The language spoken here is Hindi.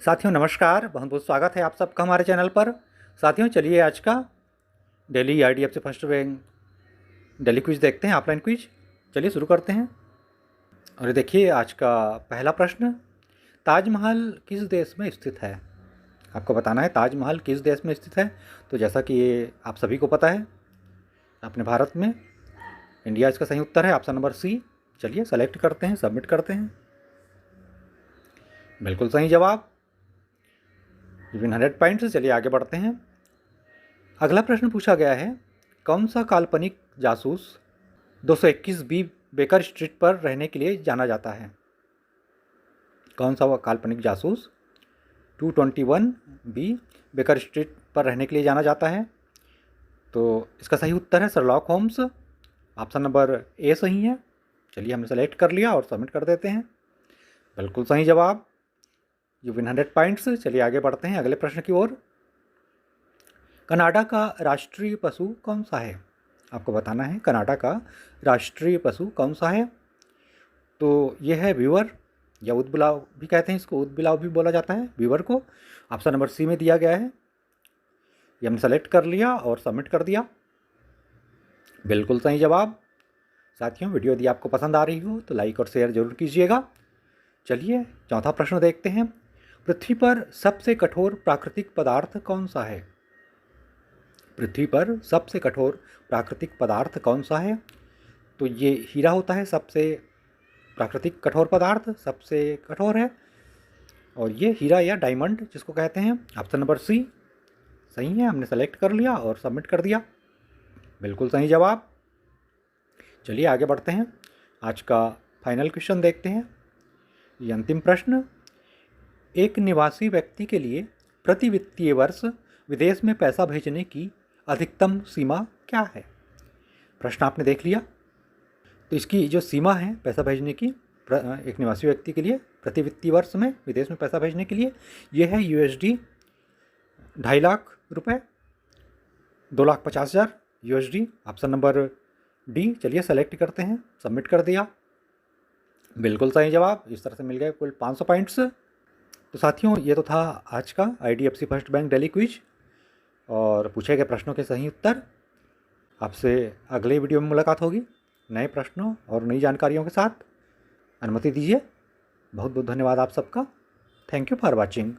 साथियों नमस्कार, बहुत बहुत स्वागत है आप सबका हमारे चैनल पर। साथियों चलिए आज का daily IDFC first bank daily quiz देखते हैं, ऑफलाइन क्विज। चलिए शुरू करते हैं। और ये देखिए आज का पहला प्रश्न, ताजमहल किस देश में स्थित है? आपको बताना है ताजमहल किस देश में स्थित है। तो जैसा कि ये आप सभी को पता है, अपने भारत में, इंडिया इसका सही उत्तर है, ऑप्शन नंबर सी। चलिए सेलेक्ट करते हैं, सबमिट करते हैं। बिल्कुल सही जवाब, विन 100 पॉइंट्स। चलिए आगे बढ़ते हैं। अगला प्रश्न पूछा गया है, कौन सा काल्पनिक जासूस 221 बी बेकर स्ट्रीट पर रहने के लिए जाना जाता है? कौन सा काल्पनिक जासूस 221 बी बेकर स्ट्रीट पर रहने के लिए जाना जाता है? तो इसका सही उत्तर है Sherlock Holmes, option number A सही है। चलिए हमने सेलेक्ट कर लिया और सबमिट कर देते हैं। बिल्कुल सही जवाब, यू विन 100 पॉइंट्स। चलिए आगे बढ़ते हैं अगले प्रश्न की ओर। कनाडा का राष्ट्रीय पशु कौन सा है? आपको बताना है कनाडा का राष्ट्रीय पशु कौन सा है। तो यह है बीवर, या ऊदबिलाव भी कहते हैं इसको, ऊदबिलाव भी बोला जाता है बीवर को। ऑप्शन नंबर सी में दिया गया है। ये हमने सेलेक्ट कर लिया और सबमिट कर दिया। बिल्कुल सही जवाब। साथियों वीडियो यदि आपको पसंद आ रही हो तो लाइक और शेयर जरूर कीजिएगा। चलिए चौथा प्रश्न देखते हैं, पृथ्वी पर सबसे कठोर प्राकृतिक पदार्थ कौन सा है? पृथ्वी पर सबसे कठोर प्राकृतिक पदार्थ कौन सा है? तो ये हीरा होता है सबसे प्राकृतिक कठोर पदार्थ, सबसे कठोर है। और ये हीरा या डायमंड जिसको कहते हैं, ऑप्शन नंबर सी सही है। हमने सेलेक्ट कर लिया और सबमिट कर दिया। बिल्कुल सही जवाब। चलिए आगे बढ़ते हैं। आज का फाइनल क्वेश्चन देखते हैं, ये अंतिम प्रश्न, एक निवासी व्यक्ति के लिए प्रति वित्तीय वर्ष विदेश में पैसा भेजने की अधिकतम सीमा क्या है? प्रश्न आपने देख लिया। तो इसकी जो सीमा है पैसा भेजने की एक निवासी व्यक्ति के लिए प्रति वित्तीय वर्ष में विदेश में पैसा भेजने के लिए, ये है USD 2.5 लाख रुपये, 2,50,000 USD, ऑप्शन नंबर डी। चलिए सेलेक्ट करते हैं, सबमिट कर दिया। बिल्कुल सही जवाब। इस तरह से मिल गए कुल 500 पॉइंट्स। तो साथियों ये तो था आज का IDFC first bank daily quiz और पूछे गए प्रश्नों के सही उत्तर। आपसे अगले वीडियो में मुलाकात होगी नए प्रश्नों और नई जानकारियों के साथ। अनुमति दीजिए। बहुत बहुत धन्यवाद आप सबका। Thank you for watching.